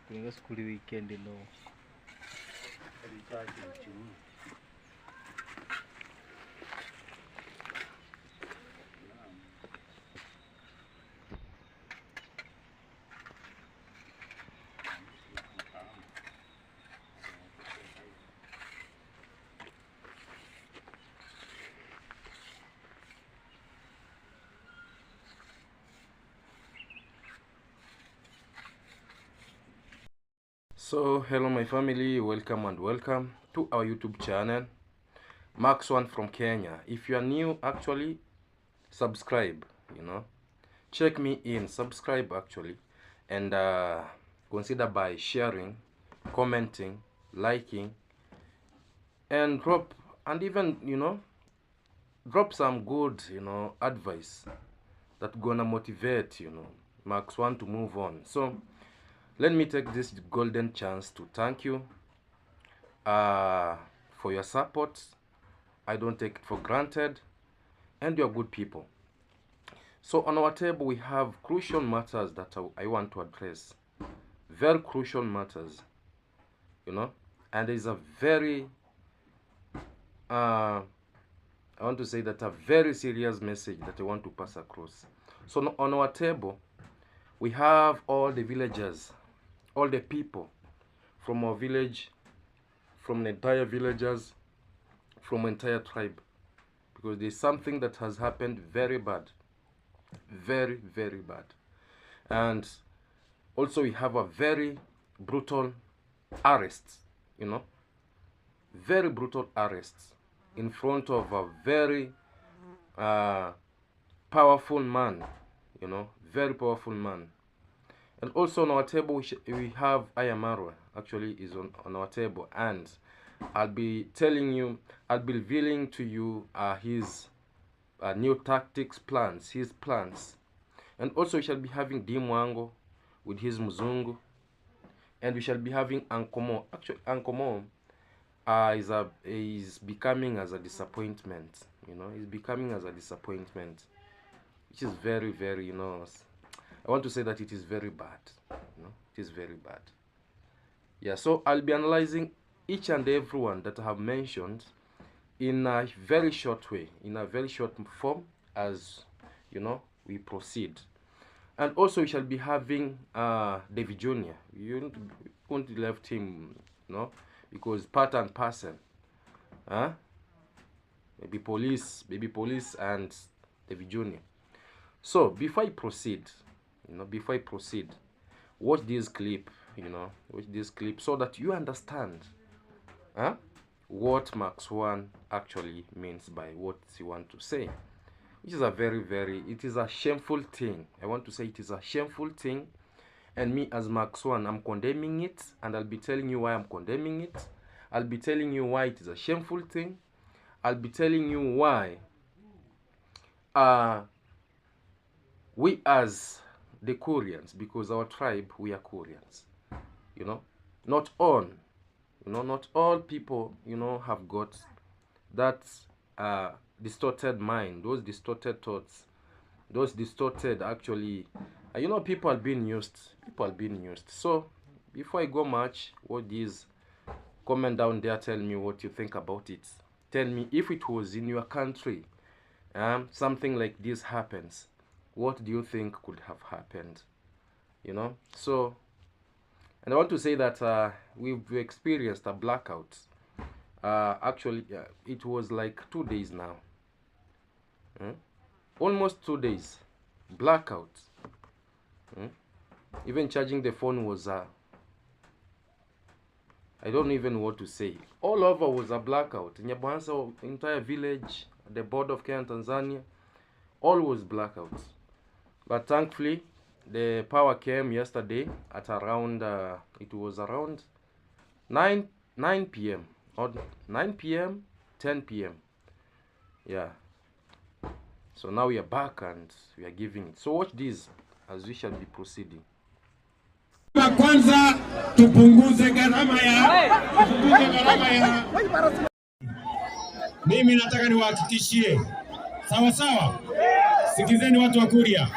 Kuinga skuli weekend no. So hello my family, welcome to our YouTube channel, Max One from Kenya. If you are new, actually subscribe, check me in, subscribe actually, and consider by sharing, commenting, liking, and drop some good advice that gonna motivate Max One to move on. So let me take this golden chance to thank you for your support. I don't take it for granted, and you're good people. So on our table we have crucial matters that I want to address. Very crucial matters, and there's a very I want to say that a very serious message that I want to pass across. So on our table we have all the villagers, all the people from our village, from the entire villagers, from entire tribe, because there's something that has happened very bad, very bad. And also we have a very brutal arrest, very brutal arrest in front of a very powerful man, very powerful man. And also on our table we have Marwa actually is on our table, and I'll be revealing to you his new tactics, his plans. And also we shall be having Dimwango with his Muzungu, and we shall be having Ankomo. Actually Ankomo is becoming as a disappointment, he's becoming as a disappointment, which is very I want to say that it is very bad. It is very bad. Yeah, so I'll be analyzing each and every one that I have mentioned in a very short way, in a very short form, as we proceed. And also we shall be having David Jr. You won't left him, because part and parcel. Baby police and David Jr. So before I proceed, watch this clip, so that you understand what Max One actually means by what he wants to say. Which is a it is a shameful thing. I want to say it is a shameful thing And me as Max One, I'm condemning it, and I'll be telling you why I'm condemning it. I'll be telling you why it is a shameful thing. I'll be telling you why we as the Koreans, because our tribe, we are Koreans, you know, not all, not all people, have got that distorted mind, those distorted thoughts, those distorted, actually, people are being used. So before I go much, what is, comment down there, tell me what you think about it. Tell me, if it was in your country, something like this happens, what do you think could have happened? So, and I want to say that we've experienced a blackout. Actually, it was like 2 days now. Almost 2 days. Blackout. Even charging the phone was I don't even know what to say. All over was a blackout. In Nyabansa, entire village, the border of Kenya and Tanzania, all was blackout. But thankfully, the power came yesterday at around, it was around 9 p.m. or 9 p.m., 10 p.m. Yeah. So now we are back and we are giving it. So watch this as we shall be proceeding. Kwanza tupunguze gharama ya mimi nataka niwahakikishie, sawa sawa. Sikizeni watu wa Kuria,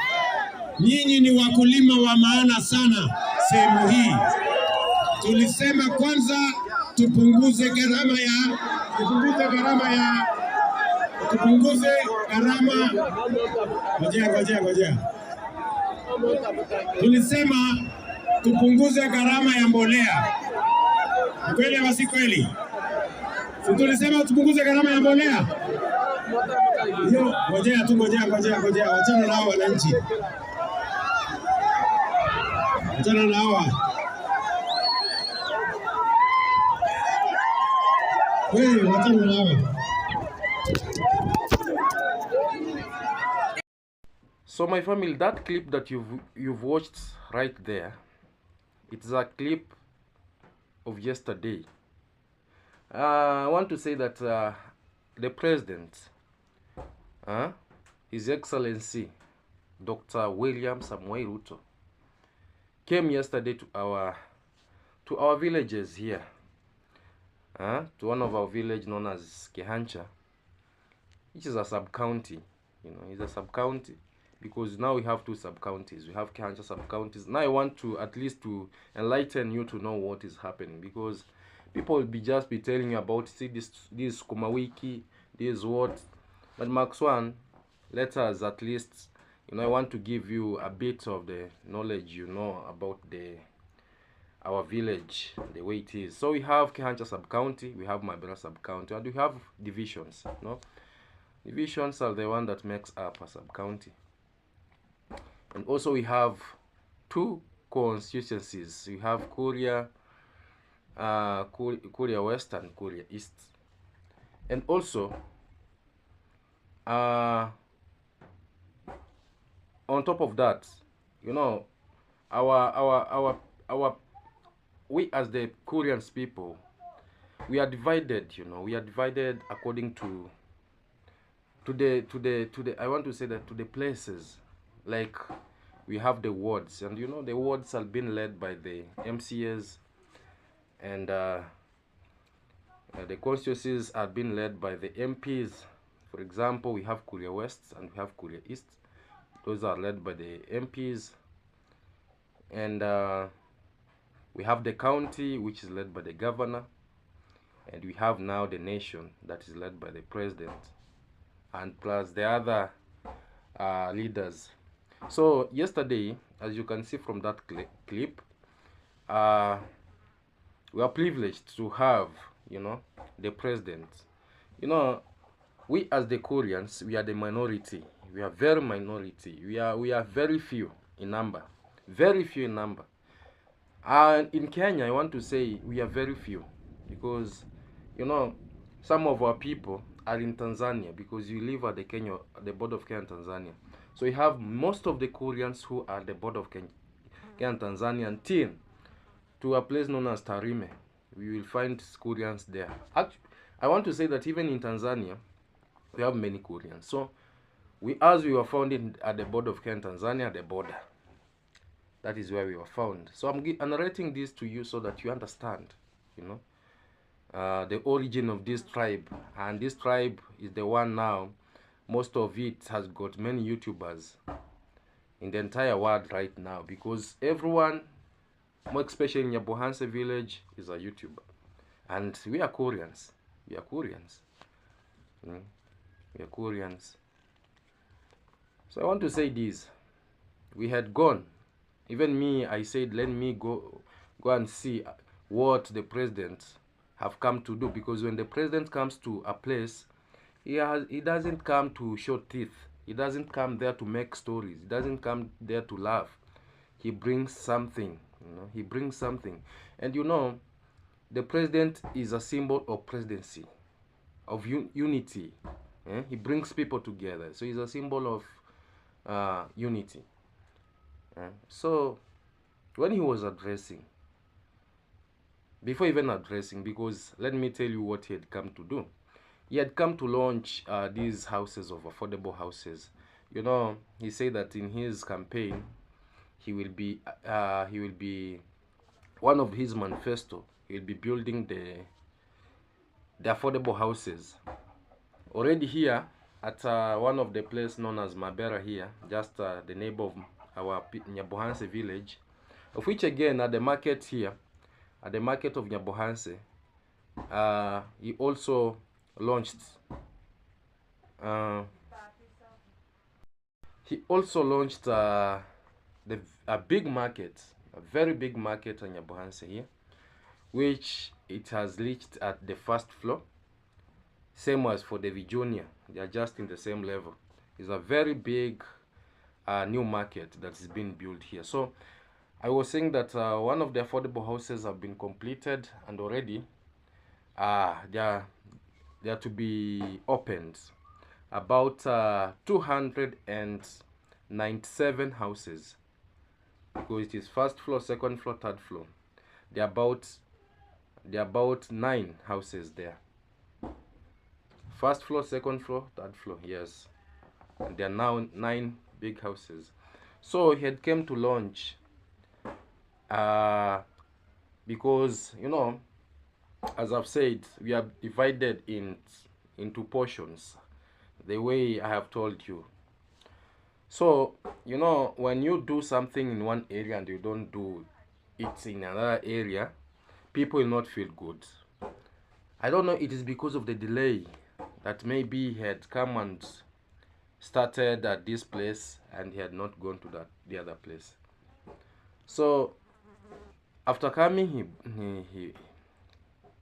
nyinyi ni wakulima wa maana sana sehemu hii. Tulisema kwanza tupunguze gharama. Ngojea. Tulisema tupunguze gharama ya mbolea. Kweli ama si kweli? Si tulisema tupunguze gharama ya mbolea? Ngojea. Wachana na hao wananchi. Wachana na hao. Wewe wachana na hao. So my family, that clip that you've watched right there, it's a clip of yesterday. I want to say that the president, His Excellency Dr. William Samoei Ruto, came yesterday to our villages here, to one of our village known as Kehancha, which is a sub-county. It's a sub-county because now we have two sub-counties. We have Kehancha sub-counties. Now I want to at least to enlighten you to know what is happening, because people will just be telling you about, see, this Kumawiki, this what. But Max One, let us at least, I want to give you a bit of the knowledge, about our village, the way it is. So we have Kehancha sub-county, we have Mabera sub-county, and we have divisions. Divisions are the one that makes up a sub-county. And also we have two constituencies. We have Korea West and Korea East. And also, on top of that, we as the Koreans people, we are divided. We are divided according to the I want to say that to the places. Like, we have the wards, and the wards have been led by the MCAs, and the constituencies are being led by the MPs. For example, we have Korea West and we have Korea East. Those are led by the MPs. And we have the county, which is led by the governor. And we have now the nation, that is led by the president, and plus the other leaders. So yesterday, as you can see from that clip, we are privileged to have, the president. We as the Koreans, we are the minority. We are very minority. We are very few in number. Very few in number. And in Kenya, I want to say we are very few, because, some of our people are in Tanzania, because you live at the border of Kenya and Tanzania. So you have most of the Koreans who are at the border of Kenya. Kenya, Tanzania, until to a place known as Tarime. We will find Koreans there. Actually, I want to say that even in Tanzania, we have many Koreans. So, as we were found at the border of Kenya, Tanzania, the border. That is where we were found. So I'm narrating this to you so that you understand, the origin of this tribe. And this tribe is the one now, most of it has got many YouTubers in the entire world right now, because everyone, more especially in Nyabohanse village, is a YouTuber. And we are Koreans. We are Koreans. We are Koreans. So I want to say this. We had gone. Even me, I said, let me go and see what the president have come to do. Because when the president comes to a place, he doesn't come to show teeth. He doesn't come there to make stories. He doesn't come there to laugh. He brings something. He brings something. And the president is a symbol of presidency, of unity. He brings people together. So he's a symbol of unity. So when he was addressing, before even addressing, because let me tell you what he had come to do. He had come to launch these houses of affordable houses. He said that in his campaign, he will be one of his manifesto. He will be building the affordable houses. Already here at one of the places known as Mabera here, just the neighbor of our Nyabohanse village, of which again at the market here, at the market of Nyabohanse, he also launched a big market, a very big market in Nyabohanse here, which it has reached at the first floor, same as for the Vijonia. They are just in the same level. It's a very big new market that is being built here. So I was saying that one of the affordable houses have been completed, and already they are to be opened. About 297 houses, because it is first floor, second floor, third floor. There are about 9 houses there. First floor, second floor, third floor, yes. And there are now 9 big houses. So he had came to launch because as I've said, we are divided into portions, the way I have told you. So when you do something in one area and you don't do it in another area, people will not feel good. I don't know, it is because of the delay that maybe he had come and started at this place and he had not gone to the other place. So after coming,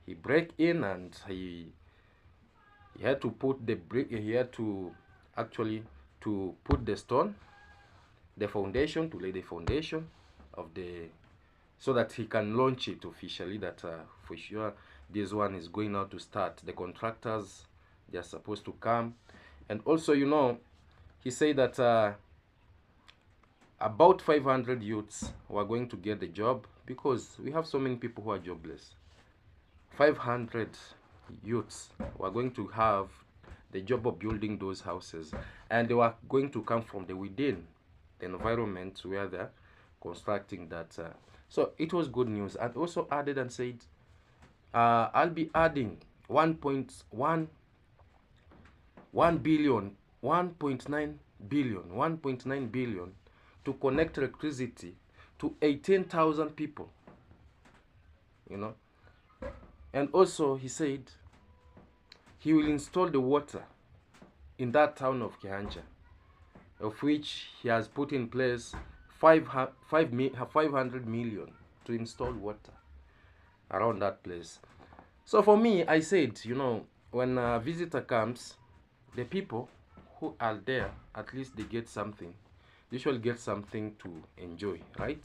he break in, and he had to put the brick. He had to actually to put the stone, the foundation, to lay the foundation of so that he can launch it officially. That for sure this one is going out to start. The contractors, they are supposed to come, and also he said that about 500 youths were going to get the job, because we have so many people who are jobless. 500 youths were going to have the job of building those houses, and they were going to come from within the environment where they're constructing that. So it was good news. And also added and said, I'll be adding 1.9 billion to connect electricity to 18,000 people. And also he said he will install the water in that town of Kihanja, of which he has put in place 500 million to install water around that place. So for me, I said, when a visitor comes, the people who are there, at least they get something. They should get something to enjoy, right?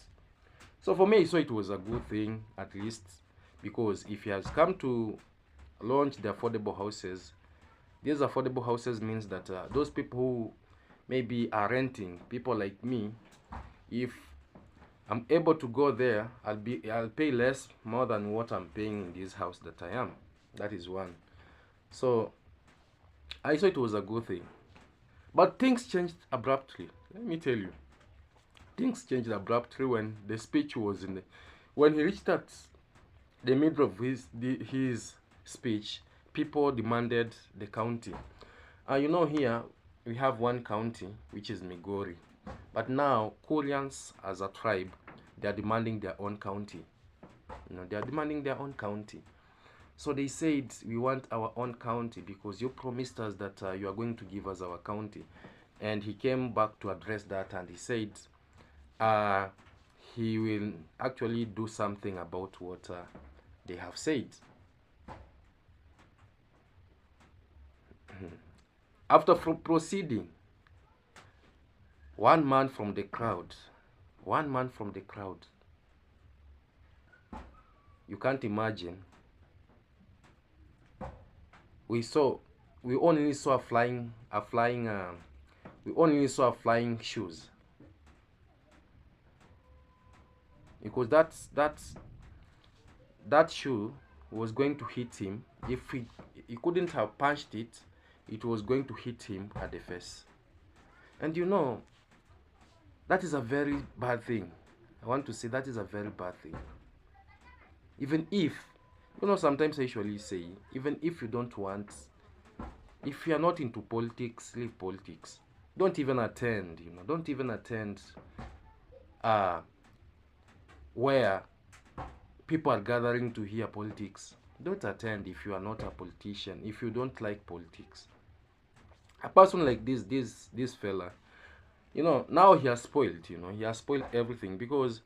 So for me, so it was a good thing, at least, because if he has come to launch the affordable houses, these affordable houses means that those people who maybe are renting, people like me, if I'm able to go there. I'll pay less more than what I'm paying in this house that I am. That is one. So I thought it was a good thing. But things changed abruptly. Let me tell you. Things changed abruptly when the speech was when he reached at the middle of his speech. People demanded the county. You know, here we have one county, which is Migori. But now, Koreans as a tribe, they are demanding their own county. They are demanding their own county. So they said, we want our own county because you promised us that you are going to give us our county. And he came back to address that, and he said he will actually do something about what they have said. After proceeding, one man from the crowd, you can't imagine. We only saw flying shoes, because that shoe was going to hit him. If he couldn't have punched it, it was going to hit him at the face. And you know, that is a very bad thing. I want to say that is a very bad thing. Even if, sometimes I usually say, even if you don't want, if you are not into politics, leave politics. Don't even attend, don't even attend where people are gathering to hear politics. Don't attend if you are not a politician, if you don't like politics. A person like this fella, now he has spoiled, he has spoiled everything, because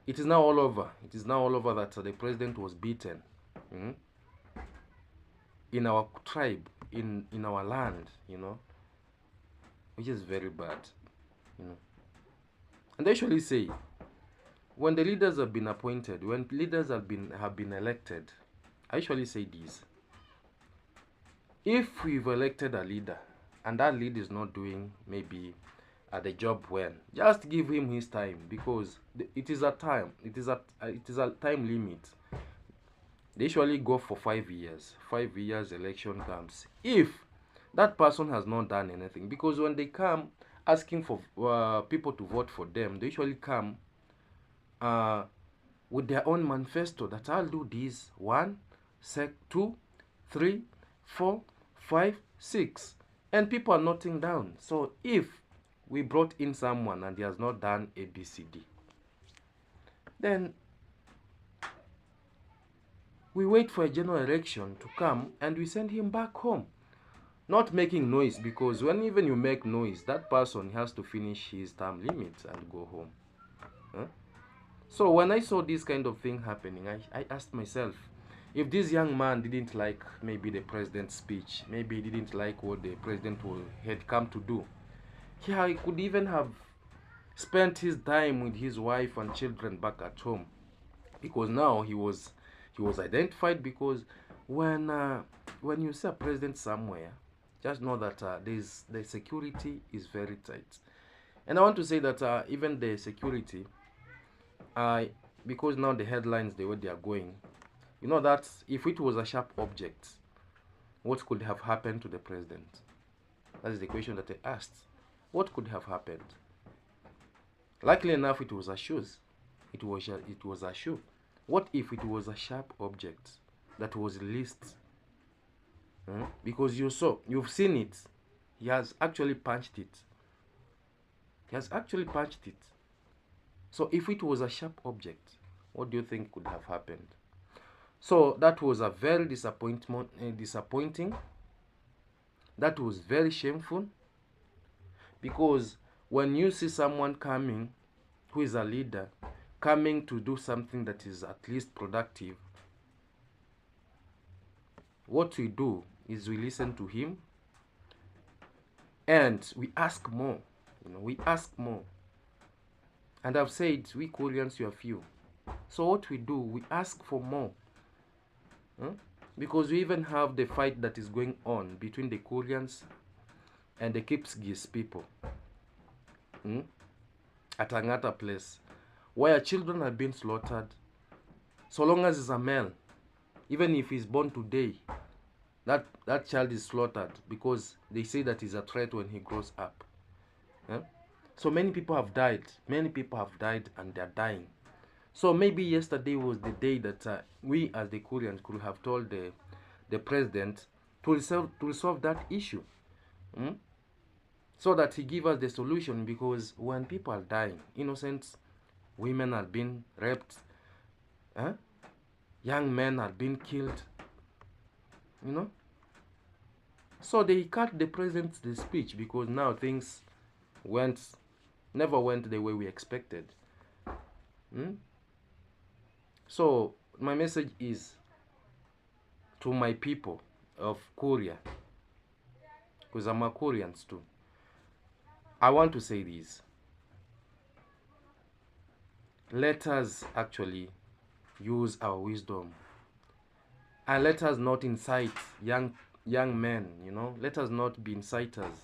it is now all over. It is now all over that the president was beaten in our tribe, in our land, which is very bad, And I usually say, when the leaders have been appointed, when leaders have been elected, I usually say this: if we've elected a leader and that leader is not doing maybe the job well, just give him his time, because it is a time limit. They usually go for 5 years. 5 years election comes. If that person has not done anything, because when they come asking for people to vote for them, they usually come with their own manifesto that I'll do this 1, 2, 3, 4, 5, 6, and people are noting down. So if we brought in someone and he has not done ABCD, then we wait for a general election to come and we send him back home, not making noise, because when even you make noise, that person has to finish his term limit and go home. So when I saw this kind of thing happening, I asked myself, if this young man didn't like maybe the president's speech, maybe he didn't like what the president had come to do, he could even have spent his time with his wife and children back at home, because now he was identified. Because when you see a president somewhere, just know that the security is very tight. And I want to say that even the security, because now the headlines, the way they are going, that if it was a sharp object, what could have happened to the president? That is the question that I asked. What could have happened? Luckily enough, it was a shoe. It was a shoe. What if it was a sharp object that was released? Because you've seen it. He has actually punched it. So if it was a sharp object, what do you think could have happened? So that was a very disappointing. That was very shameful, because when you see someone coming, who is a leader, coming to do something that is at least productive, what we do is we listen to him and we ask more. We ask more. And I've said, we Koreans, you are few. So what we do, we ask for more. Because we even have the fight that is going on between the Koreans and the Kipsigis people at Angata place. where children are being slaughtered. So long as he's a male, even if he's born today, that child is slaughtered because they say that he's a threat when he grows up. Yeah? So many people have died. Many people have died and they're dying. So maybe yesterday was the day that we as the Koreans could have told the president to resolve that issue. So that he give us the solution, because when people are dying, innocent women are being raped, young men are being killed, So they cut the president's speech because now things never went the way we expected. So my message is to my people of Korea, because I'm a Koreans too. I want to say this. Let us actually use our wisdom, and let us not incite young men. Let us not be inciters.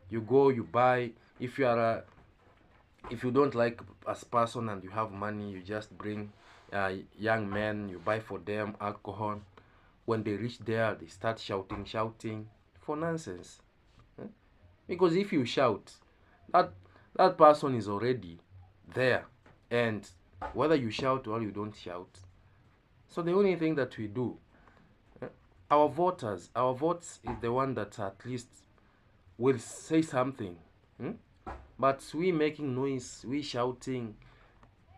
You go, you buy. If you don't like as person and you have money, you just bring young men, you buy for them alcohol. When they reach there, they start shouting for nonsense. Because if you shout, that person is already there, and whether you shout or you don't shout. So the only thing that we do, our votes is the one that at least will say something. But we making noise, we shouting,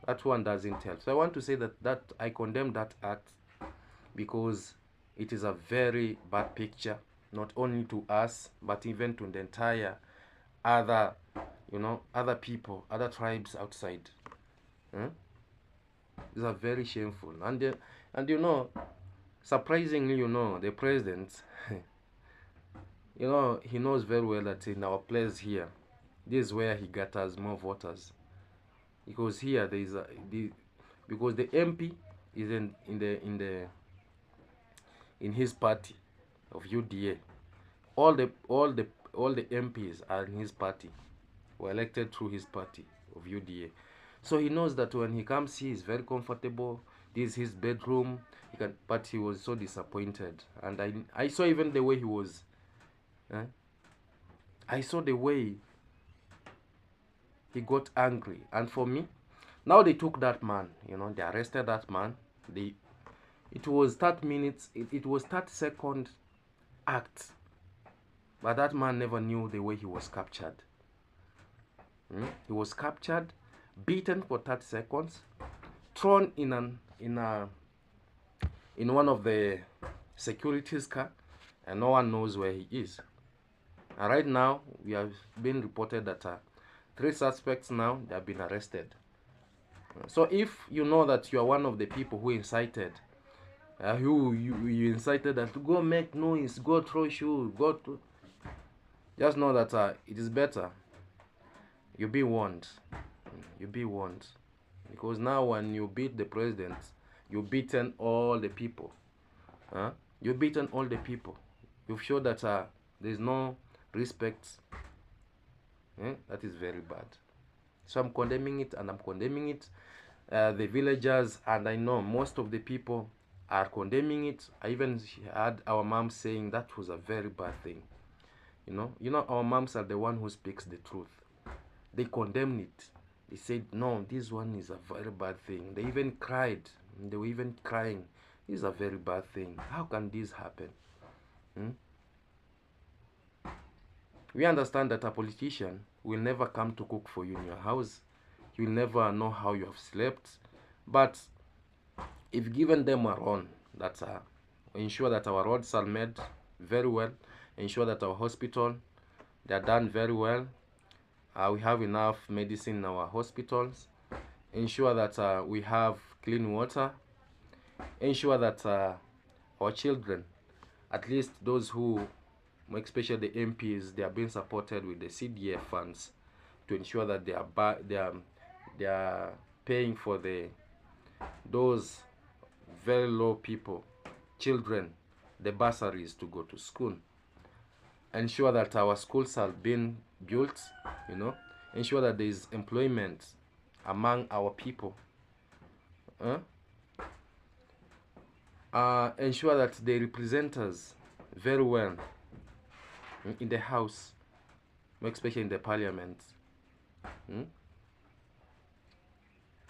that one doesn't help. So I want to say that I condemn that act, because it is a very bad picture, not only to us, but even to the entire other people, other tribes outside. These are very shameful. And surprisingly, the president, he knows very well that in our place here, this is where he got us more voters. Because here because the MP is in his party of UDA. All the MPs are in his party, were elected through his party of UDA. So he knows that when he comes here, he's very comfortable. This is his bedroom. But he was so disappointed, and I saw even the way he was. I saw the way he got angry, and for me, now they took that man. They arrested that man. It was 30 minutes. It was 30-second act, but that man never knew the way he was captured. He was captured, beaten for 30 seconds, thrown in one of the security's car, and no one knows where he is. And right now, we have been reported that 3 suspects now, they have been arrested. So if you know that you are one of the people who incited, you incited that to go make noise, go throw shoes, just know that it is better. You'll be warned. You'll be warned. Because now when you beat the president, you've beaten all the people. You've beaten all the people. You've shown that there's no respect. That is very bad. So I'm condemning it, and I'm condemning it. The villagers, and I know most of the people are condemning it. I even had our mom saying that was a very bad thing. Our moms are the one who speaks the truth. They condemned it. They said, no, this one is a very bad thing. They even cried. They were even crying. This is a very bad thing. How can this happen? We understand that a politician will never come to cook for you in your house. You'll never know how you have slept. But if given them a run, that ensure that our roads are made very well, ensure that our hospital, they are done very well, we have enough medicine in our hospitals, ensure that we have clean water, ensure that our children, at least those who, especially the MPs, they are being supported with the CDF funds to ensure that they are paying for those very low children, the bursaries to go to school. Ensure that our schools are being built, ensure that there is employment among our people. Ensure that they represent us very well in the house, especially in the parliament.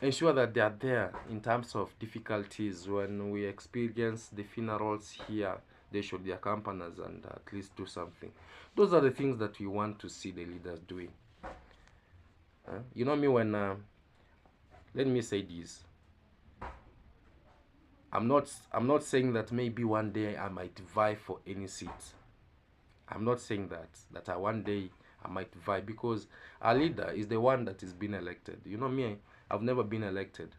Ensure that they are there in terms of difficulties. When we experience the funerals here, they should accompany us and at least do something. Those are the things that we want to see the leaders doing. You know me, when let me say this. I'm not saying that maybe one day I might vie for any seat. I'm not saying that one day I might vie, because our leader is the one that is being elected. You know me, I've never been elected.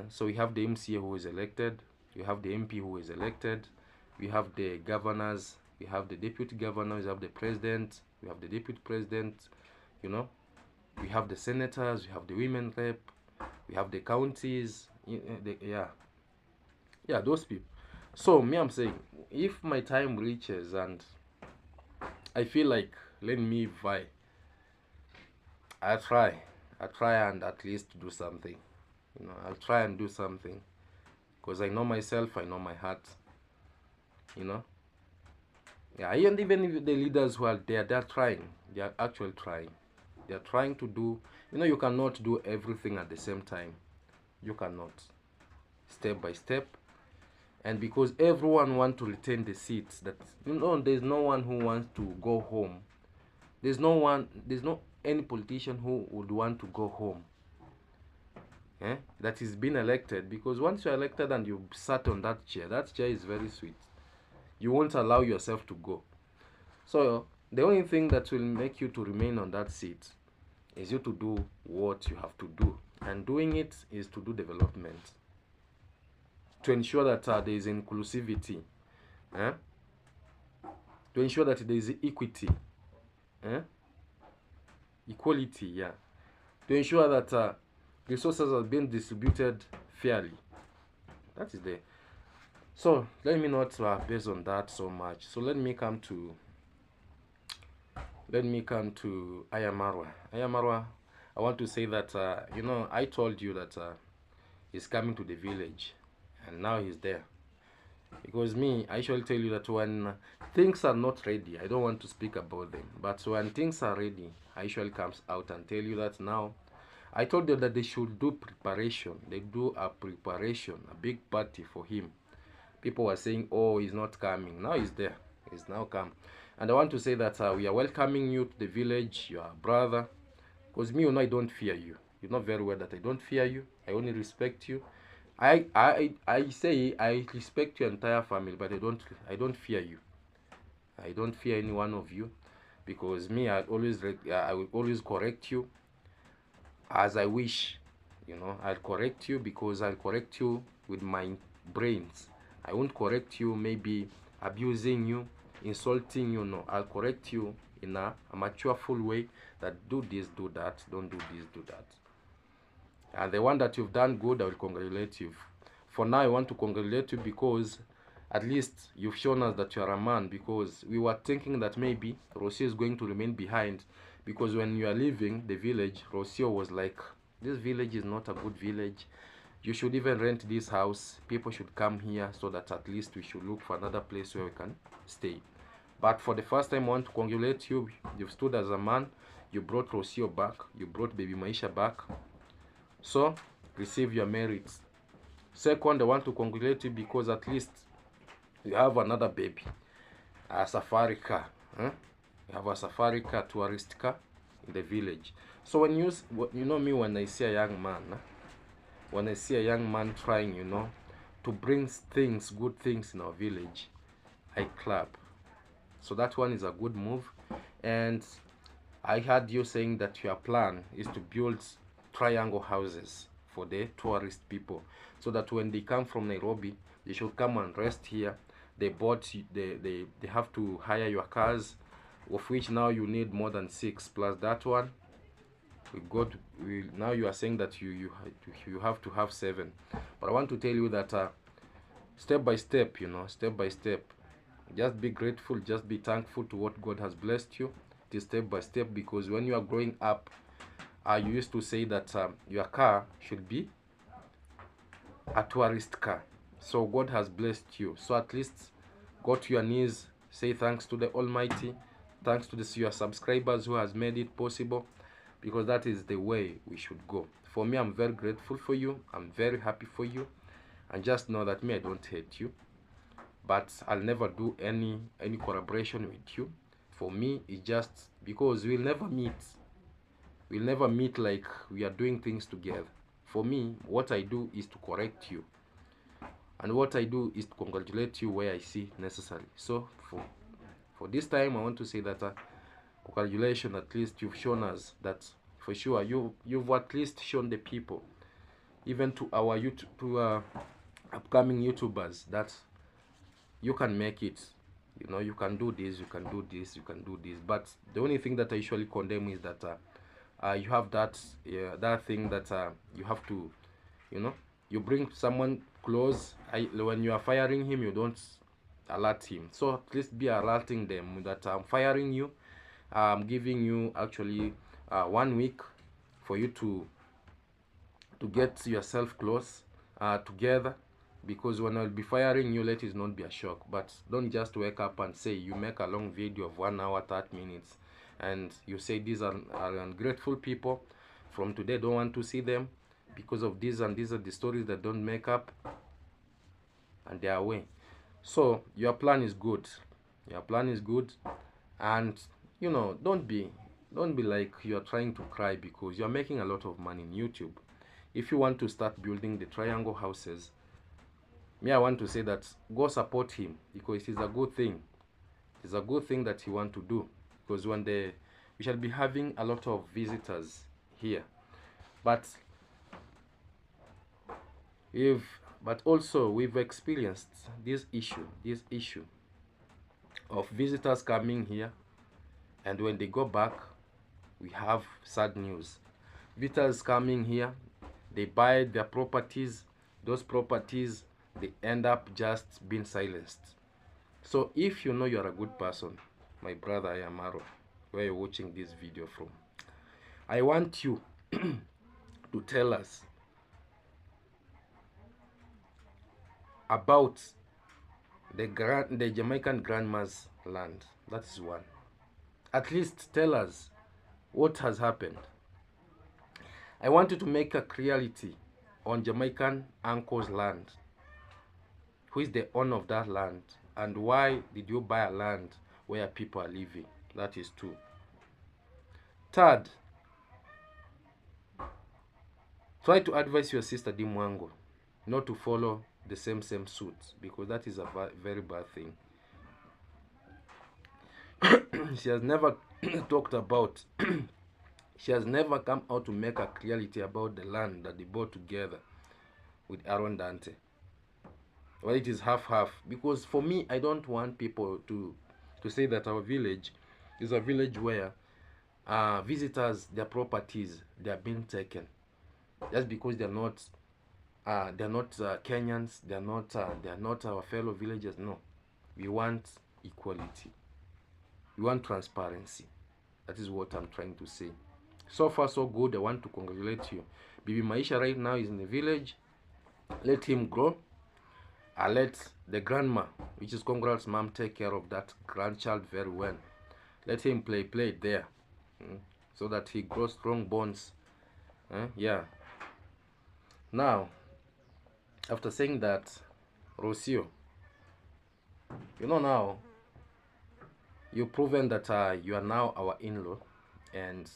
So we have the MCA who is elected, you have the MP who is elected, we have the governors, we have the deputy governors, we have the president, we have the deputy president, you know, we have the senators, we have the women rep, we have the counties, yeah, those people. So me, I'm saying, if my time reaches and I feel like let me vie, I try and at least do something. You know, I'll try and do something, because I know myself, I know my heart. You know, yeah. And even if the leaders who are there, they're trying. They are actually trying. They are trying to do. You know, you cannot do everything at the same time. You cannot. Step by step. And because everyone wants to retain the seats, that, you know, there's no one who wants to go home. There's no any politician who would want to go home. That is being elected, because once you're elected and you sat on that chair is very sweet. You won't allow yourself to go. So the only thing that will make you to remain on that seat is you to do what you have to do, and doing it is to do development, to ensure that there is inclusivity, to ensure that there is equity, equality, yeah, to ensure that resources are being distributed fairly. That is there. So let me not base on that so much. So let me come to Marwa. Marwa, I want to say that you know, I told you that he's coming to the village, and now he's there. Because me, I shall tell you that when things are not ready, I don't want to speak about them, but when things are ready, I shall comes out and tell you that now. I told you that they should do preparation. They do a preparation, a big party for him. People were saying, oh, he's not coming. Now he's there. He's now come. And I want to say that we are welcoming you to the village. You are a brother. Because me, you know, I don't fear you. You know very well that I don't fear you. I only respect you. I say I respect your entire family, but I don't fear you. I don't fear any one of you, because me, I will always correct you as I wish. You know, I'll correct you because I'll correct you with my brains. I won't correct you maybe abusing you, insulting you. No, I'll correct you in a mature, full way, that do this, do that, don't do this, do that. And the one that you've done good, I will congratulate you. For now, I want to congratulate you because at least you've shown us that you are a man, because we were thinking that maybe Rocio is going to remain behind, because when you are leaving the village, Rocio was like, this village is not a good village. You should even rent this house. People should come here, so that at least we should look for another place where we can stay. But for the first time, I want to congratulate you. You've stood as a man. You brought Rocio back. You brought baby Maisha back. So, receive your merits. Second, I want to congratulate you because at least you have another baby. A safari car. You have a safari car, tourist car in the village. So when you know me, when I see a young man, when I see a young man trying, you know, to bring things, good things in our village, I clap. So that one is a good move. And I heard you saying that your plan is to build triangle houses for the tourist people, so that when they come from Nairobi, they should come and rest here. They have to hire your cars, of which now you need more than 6 plus that one. Now you are saying that you have to have 7. But I want to tell you that step by step, you know, step by step, just be grateful, just be thankful to what God has blessed you. It is step by step, because when you are growing up, you used to say that your car should be a tourist car. So God has blessed you. So at least go to your knees, say thanks to the Almighty, thanks to your subscribers who has made it possible, because that is the way we should go. For me, I'm very grateful for you. I'm very happy for you. And just know that me, I don't hate you. But I'll never do any collaboration with you. For me, it's just because we'll never meet. We'll never meet like we are doing things together. For me, what I do is to correct you. And what I do is to congratulate you where I see necessary. So for this time, I want to say that congratulations, at least you've shown us that for sure you've at least shown the people, even to our upcoming YouTubers, that you can make it. You know, you can do this, you can do this, you can do this. But the only thing that I usually condemn is that you have that thing that you have to, you know, you bring someone close. When you are firing him, you don't alert him. So at least be alerting them that I'm firing you. I'm giving you actually 1 week for you to get yourself close together, because when I'll be firing you, let it not be a shock. But don't just wake up and say you make a long video of 1 hour 30 minutes and you say these are ungrateful people. From today, don't want to see them because of these, and these are the stories that don't make up and they are away. So your plan is good. Your plan is good, and you know, don't be like you're trying to cry because you're making a lot of money in YouTube. If you want to start building the triangle houses, me, I want to say that go support him, because it is a good thing. It's a good thing that he want to do, because we shall be having a lot of visitors here. But also we've experienced this issue of visitors coming here, and when they go back, we have sad news. Visitors coming here, they buy their properties. Those properties, they end up just being silenced. So if you know you're a good person, my brother, I am Marwa, where you're watching this video from, I want you to tell us about the Jamaican grandma's land. That is one. At least tell us what has happened. I want you to make a clarity on Jamaican uncle's land. Who is the owner of that land, and why did you buy a land where people are living? That is 2. Third, try to advise your sister Dimwango not to follow the same suit, because that is a very bad thing. She has never talked about she has never come out to make a clarity about the land that they bought together with Aaron Dante. Well, it is half-half, because for me, I don't want people to say that our village is a village where visitors, their properties, they are being taken just because they're not Kenyans, they're not our fellow villagers. No, we want equality, we want transparency. That is what I'm trying to say. So far so good. I want to congratulate you. Bibi Maisha right now is in the village. Let him grow. I let the grandma, which is Congrats mom, take care of that grandchild very well. Let him play there, so that he grows strong bones. Yeah. Now, after saying that, Rocio, you know, now you've proven that you are now our in-law, and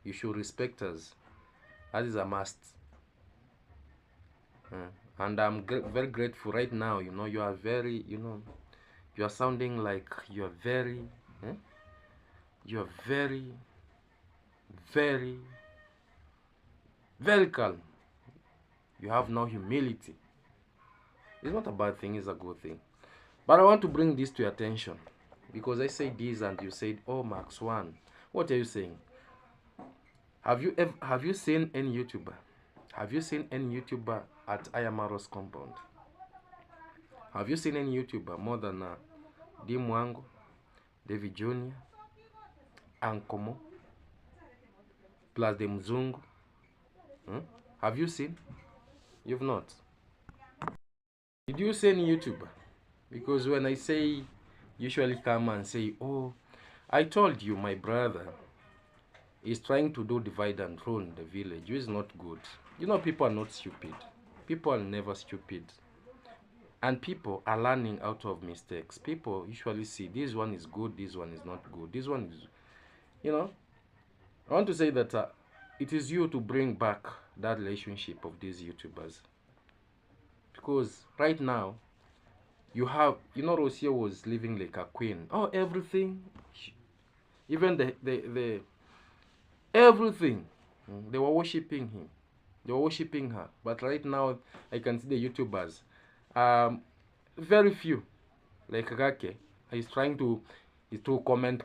you should respect us. That is a must. And I'm very grateful right now. You know, you are very, you are sounding like you are very, very, very calm. You have no humility. It's not a bad thing, it's a good thing. But I want to bring this to your attention, because I said this and you said, oh, Max One, what are you saying? Have you seen any YouTuber? Have you seen any YouTuber at Ayamaro's compound? Have you seen any YouTuber more than Dimwango, David Jr., Ankomo? plus the Mzungu. Have you seen? You've not. Did you see any YouTuber? Because when I say, usually come and say, oh, I told you my brother is trying to do divide and rule in the village, which is not good. You know, people are not stupid. People are never stupid. And people are learning out of mistakes. People usually see this one is good, this one is not good. This one is, you know, I want to say that it is you to bring back that relationship of these YouTubers. Because right now, you have, you know, Rosia was living like a queen. Oh, everything, even the everything, they were worshipping him. They were worshipping her. But right now, I can see the YouTubers, very few, like Rake, is trying to comment,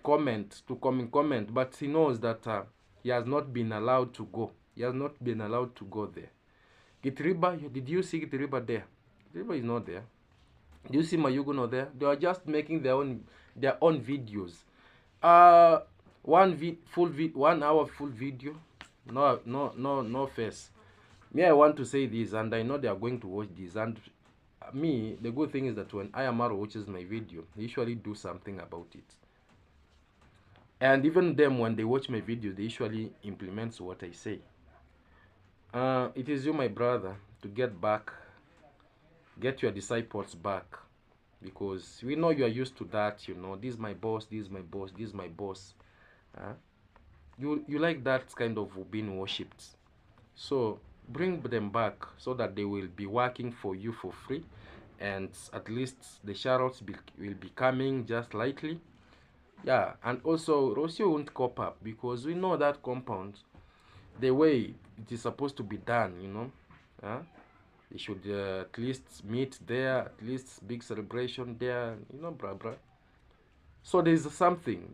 but he knows that he has not been allowed to go. He has not been allowed to go there. Gitriba, did you see Gitriba there? Gitriba is not there. Do you see Mayugo not there? They are just making their own videos. 1 hour full video. No face. Me, I want to say this, and I know they are going to watch this. And me, the good thing is that when Marwa watches my video, they usually do something about it. And even them, when they watch my videos, they usually implement what I say. It is you, my brother, to get your disciples back, because we know you are used to that. You know, this is my boss, this is my boss, this is my boss. You like that kind of being worshipped. So bring them back so that they will be working for you for free, and at least the shoutouts will be coming just lightly. Yeah, and also Rocio won't cop up, because we know that compound, the way it is supposed to be done, you know. They should at least meet there, at least big celebration there, you know, brah. So there's something.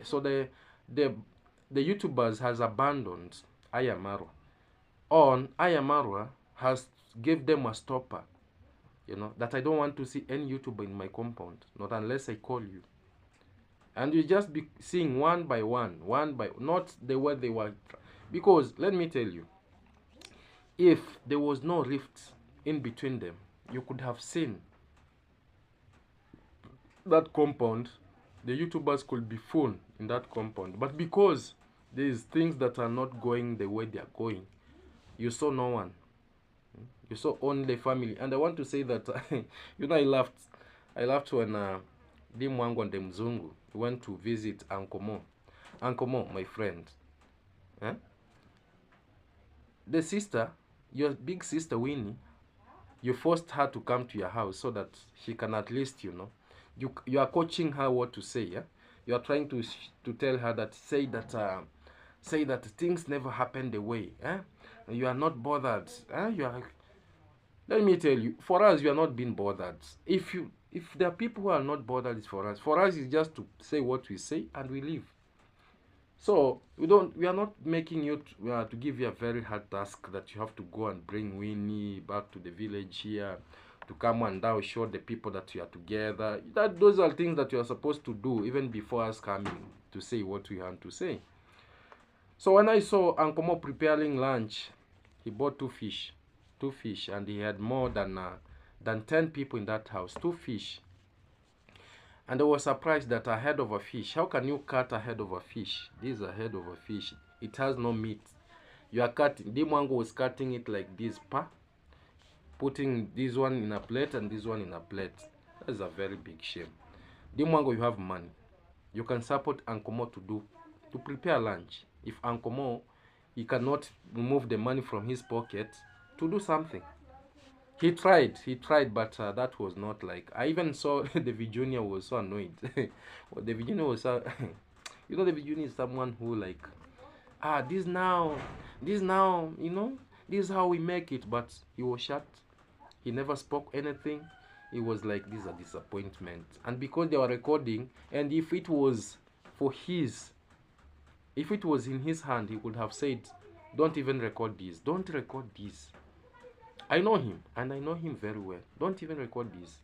So the YouTubers has abandoned Marwa. On Marwa has gave them a stopper, you know, that I don't want to see any YouTuber in my compound, not unless I call you. And you just be seeing one by one, not the way they were. Because let me tell you, if there was no rift in between them, you could have seen that compound. The YouTubers could be full in that compound. But because there's things that are not going the way they are going, you saw no one. You saw only family. And I want to say that, you know, I laughed when Dimwangu and Mzungu went to visit Uncle Mo. Uncle Mo, my friend. The sister, your big sister Winnie, you forced her to come to your house so that she can at least, you know, you are coaching her what to say. Yeah, you are trying to tell her that say that things never happen the way. You are not bothered. You are. Let me tell you, for us, you are not being bothered. If there are people who are not bothered, it's for us. For us, it's just to say what we say and we leave. So we are not making you to give you a very hard task that you have to go and bring Winnie back to the village here to come and now show the people that you are together. Those are things that you are supposed to do even before us coming to say what we want to say. So when I saw Uncle Mo preparing lunch, he bought two fish, and he had more than 10 people in that house. 2 fish. And I was surprised that a head of a fish, how can you cut a head of a fish? This is a head of a fish. It has no meat. You are cutting. Dimwango was cutting it like this, putting this one in a plate and this one in a plate. That's a very big shame. Dimwango, you have money. You can support Uncle Mo to prepare lunch. If Uncle Mo, he cannot remove the money from his pocket to do something. He tried, but that was not like. I even saw the Virginia was so annoyed. Well, the Virginia was so, you know, the Virginia is someone who like, this now, you know, this is how we make it. But he was shut. He never spoke anything. It was like, this is a disappointment. And because they were recording, and if it was in his hand, he could have said, don't even record this. Don't record this. I know him, and I know him very well. Don't even record this.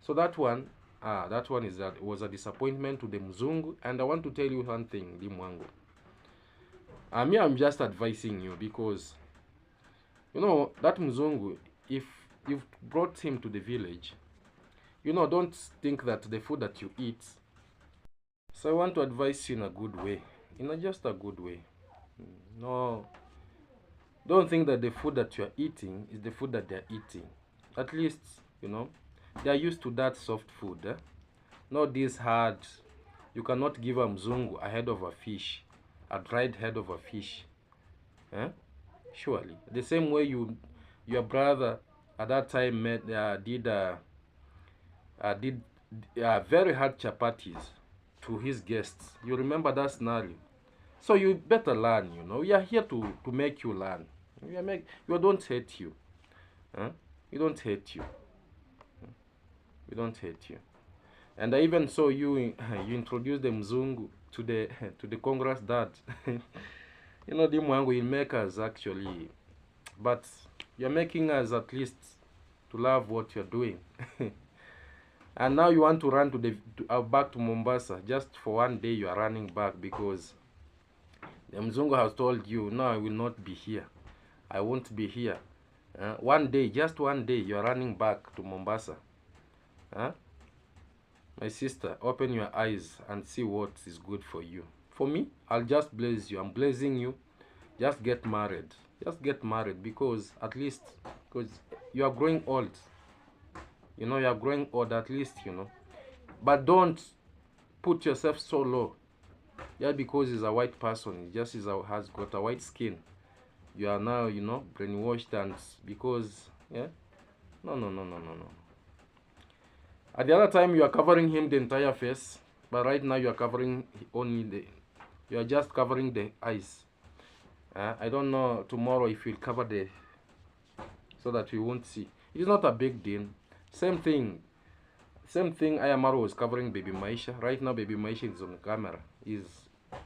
So that one was a disappointment to the Mzungu. And I want to tell you one thing, Dimwango. I'm just advising you because, you know, that Mzungu, if you've brought him to the village, you know, don't think that the food that you eat. So I want to advise you in a good way, just a good way. No, don't think that the food that you are eating is the food that they are eating. At least, you know, they are used to that soft food. Not this hard. You cannot give a Mzungu a head of a fish, a dried head of a fish. Surely. The same way your brother at that time did very hard chapatis to his guests. You remember that scenario? So you better learn, you know. We are here to make you learn. We don't hate you. We don't hate you. We don't hate you. And I even saw you introduce the Mzungu to the Congress dad. You know, the Mwangu will make us actually, but you're making us at least to love what you're doing. And now you want to run back to Mombasa just for one day. You are running back because the Mzungu has told you, no, I will not be here. I won't be here. One day, just one day, you are running back to Mombasa. My sister, open your eyes and see what is good for you. For me, I'll just bless you. I'm blessing you. Just get married. Just get married because at least, because you are growing old. You know, you are growing old at least, you know. But don't put yourself so low. Just because he's a white person, he just has got a white skin. You are now, you know, brainwashed and because, yeah. No. At the other time, you are covering him the entire face. But right now, you are covering only you are just covering the eyes. I don't know tomorrow if you'll cover so that we won't see. It's not a big deal. Same thing. Marwa was covering baby Maisha. Right now, baby Maisha is on camera. You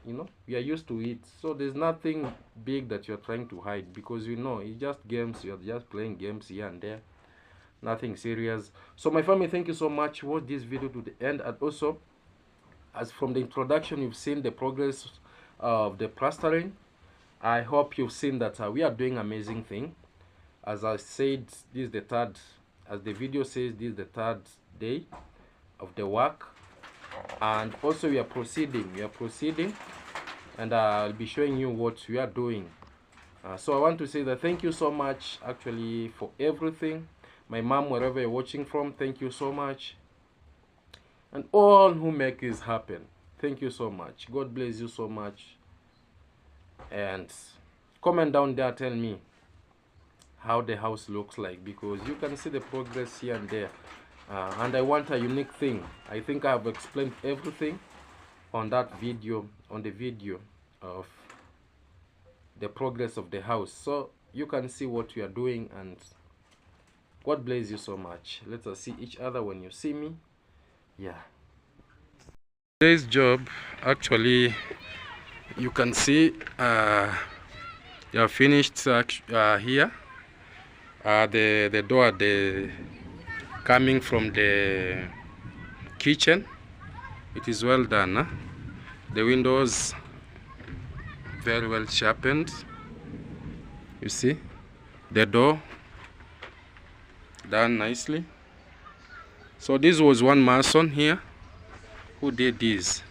know, we are used to it. So there's nothing big that you're trying to hide because you know it's just games. You're just playing games here and there. Nothing serious. So my family, thank you so much. Watch this video to the end. And also, as from the introduction, you've seen the progress of the plastering. I hope you've seen that we are doing amazing thing. As I said, this is the third, as the video says, this is the third day of the work. And also we are proceeding. And I'll be showing you what we are doing. So I want to say that thank you so much actually for everything. My mom, wherever you're watching from, thank you so much. And all who make this happen, thank you so much. God bless you so much. And comment down there, tell me how the house looks like because you can see the progress here and there. And I want a unique thing. I think I have explained everything on that video, on the video of the progress of the house. So you can see what we are doing and God bless you so much. Let us see each other when you see me. Yeah. Today's job, actually, you can see you have finished here. The door, coming from the kitchen. It is well done. Huh? The windows very well sharpened. You see the door done nicely. So this was one mason here who did this,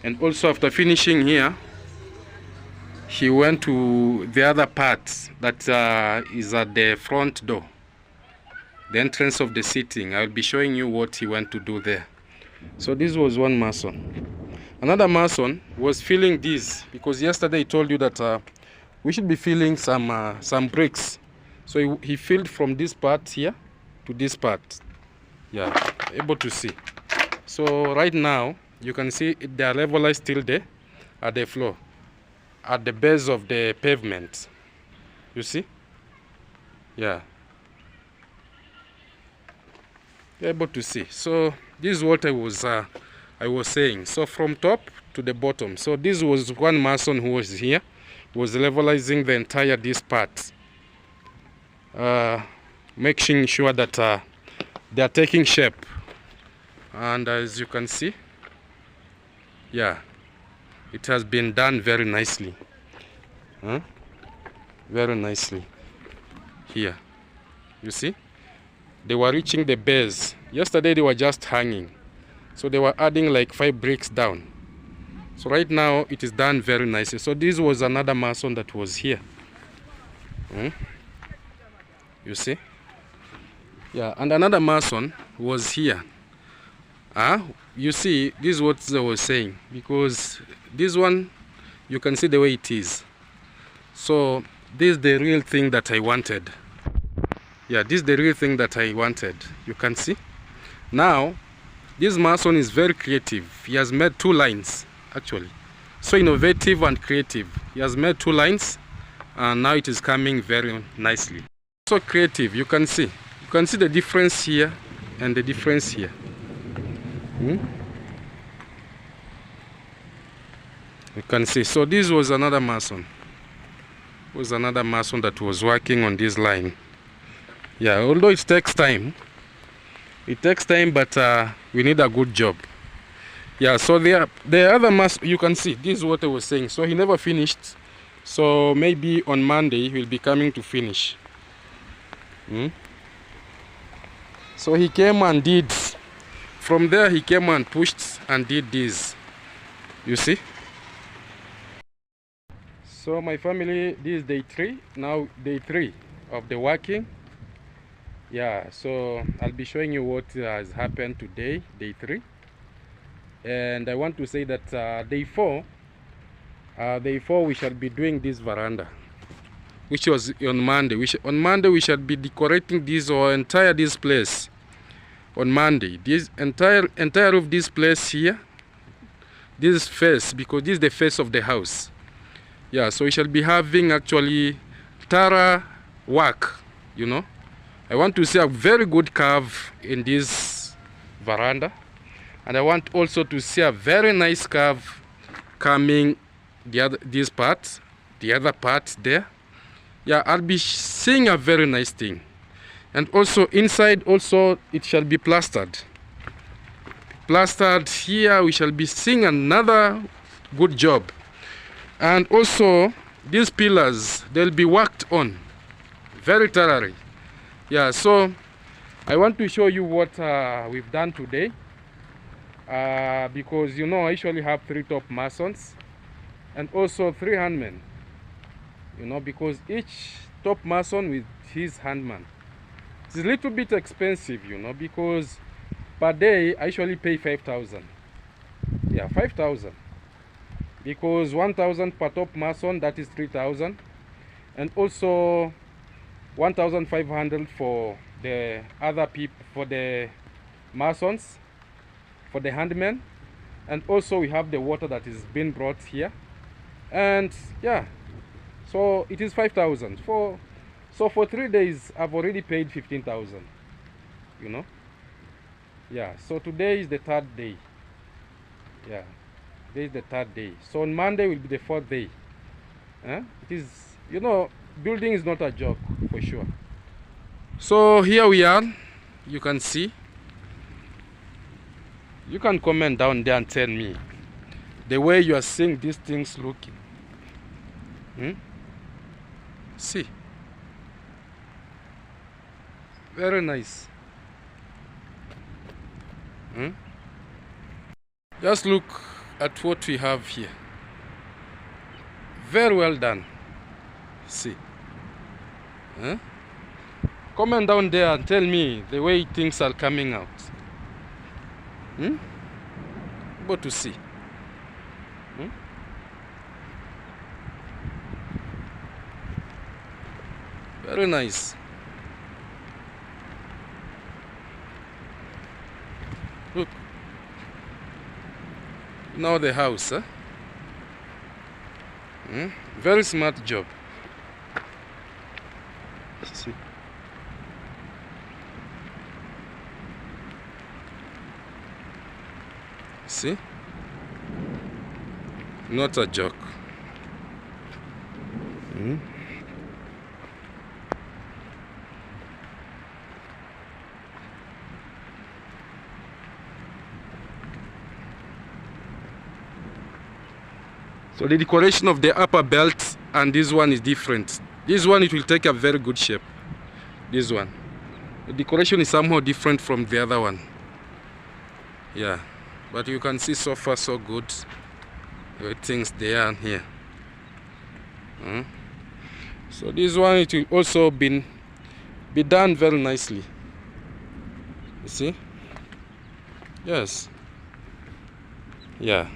and also after finishing here he went to the other part that is at the front door, the entrance of the sitting. I'll be showing you what he went to do there. So this was one mason. Another mason was filling this because yesterday he told you that we should be filling some bricks. So he filled from this part here to this part. Yeah, able to see. So right now you can see the level is still there at the floor, at the base of the pavement. You see? Yeah. You're able to see. So this is what I was saying. So from top to the bottom. So this was one mason who was here, was levelizing the entire this part, making sure that they are taking shape. And as you can see, yeah, it has been done very nicely. Huh? Very nicely. Here. You see? They were reaching the base. Yesterday they were just hanging. So they were adding like 5 bricks down. So right now it is done very nicely. So this was another mason that was here. You see? Yeah, and another mason was here. You see, this is what I was saying. Because this one, you can see the way it is. So this is the real thing that I wanted. Yeah, this is the real thing that I wanted. You can see. Now, this mason is very creative. He has made 2 lines, actually. So innovative and creative. He has made 2 lines, and now it is coming very nicely. So creative, you can see. You can see the difference here and the difference here. You can see. So this was another mason. It was another mason that was working on this line. Yeah, although it takes time. It takes time, but we need a good job. Yeah, so the other mason, you can see, this is what I was saying. So he never finished. So maybe on Monday he will be coming to finish. So he came and did, from there he came and pushed and did this. You see? So my family, this is day 3. Now day 3 of the working. Yeah, so I'll be showing you what has happened today, day 3. And I want to say that day 4 we shall be doing this veranda, which was on Monday. On Monday we shall be decorating this this place. On Monday, this entire of this place here, this face, because this is the face of the house. Yeah, so we shall be having actually thorough work, you know. I want to see a very good curve in this veranda, and I want also to see a very nice curve coming the other part there. Yeah, I'll be seeing a very nice thing. And also inside also it shall be plastered. Plastered here, we shall be seeing another good job. And also these pillars, they'll be worked on very thoroughly. Yeah, so I want to show you what we've done today. Because you know I usually have 3 top masons and also 3 handmen. You know, because each top mason with his handman. It's a little bit expensive, you know, because per day I usually pay 5,000. Yeah, 5,000. Because 1,000 per top mason, that is 3,000. And also 1,500 for the other people, for the masons, for the handmen. And also we have the water that is being brought here. And yeah, so it is 5,000. So for 3 days I've already paid 15,000, you know. Yeah, so today is the 3rd day. Yeah, today is the 3rd day. So on Monday will be the 4th day. It is, you know, building is not a joke, for sure. So here we are. You can see. You can comment down there and tell me the way you are seeing these things looking. See. Very nice. Just look at what we have here. Very well done. See. Comment down there and tell me the way things are coming out. Able to see. Very nice. Look. Now the house, huh? Very smart job. See. See? Not a joke. So the decoration of the upper belt and this one is different. This one, it will take a very good shape. This one, the decoration is somehow different from the other one. Yeah, but you can see so far so good. Everything's there and here. So this one, it will also be done very nicely. You see? Yes. Yeah.